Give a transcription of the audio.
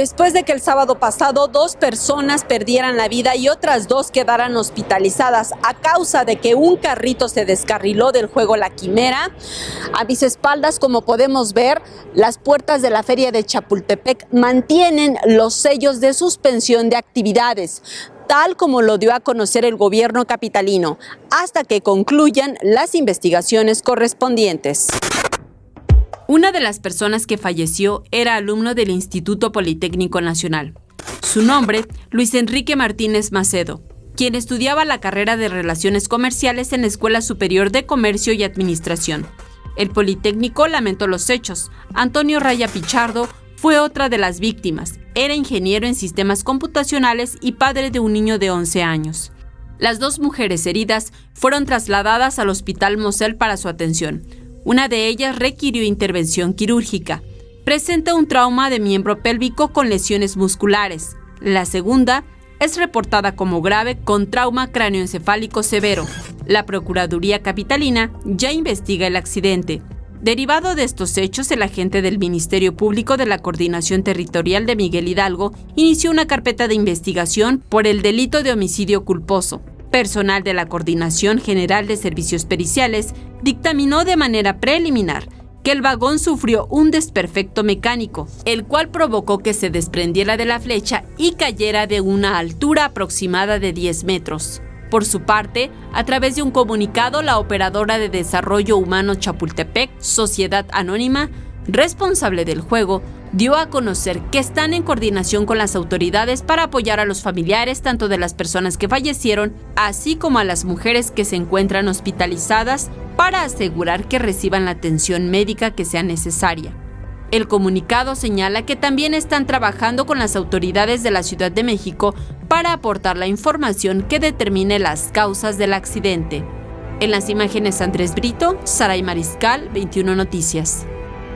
Después de que el sábado pasado 2 personas perdieran la vida y otras 2 quedaran hospitalizadas a causa de que un carrito se descarriló del juego La Quimera, a mis espaldas, como podemos ver, las puertas de la feria de Chapultepec mantienen los sellos de suspensión de actividades, tal como lo dio a conocer el gobierno capitalino, hasta que concluyan las investigaciones correspondientes. Una de las personas que falleció era alumno del Instituto Politécnico Nacional. Su nombre, Luis Enrique Martínez Macedo, quien estudiaba la carrera de Relaciones Comerciales en la Escuela Superior de Comercio y Administración. El Politécnico lamentó los hechos. Antonio Raya Pichardo fue otra de las víctimas. Era ingeniero en sistemas computacionales y padre de un niño de 11 años. Las 2 mujeres heridas fueron trasladadas al Hospital Mosel para su atención. Una de ellas requirió intervención quirúrgica. Presenta un trauma de miembro pélvico con lesiones musculares. La segunda es reportada como grave con trauma cráneoencefálico severo. La Procuraduría Capitalina ya investiga el accidente. Derivado de estos hechos, el agente del Ministerio Público de la Coordinación Territorial de Miguel Hidalgo inició una carpeta de investigación por el delito de homicidio culposo. Personal de la Coordinación General de Servicios Periciales dictaminó de manera preliminar que el vagón sufrió un desperfecto mecánico, el cual provocó que se desprendiera de la flecha y cayera de una altura aproximada de 10 metros. Por su parte, a través de un comunicado, la operadora de Desarrollo Humano Chapultepec, Sociedad Anónima, responsable del juego, dio a conocer que están en coordinación con las autoridades para apoyar a los familiares tanto de las personas que fallecieron, así como a las mujeres que se encuentran hospitalizadas para asegurar que reciban la atención médica que sea necesaria. El comunicado señala que también están trabajando con las autoridades de la Ciudad de México para aportar la información que determine las causas del accidente. En las imágenes Andrés Brito, Saray Mariscal, 21 Noticias.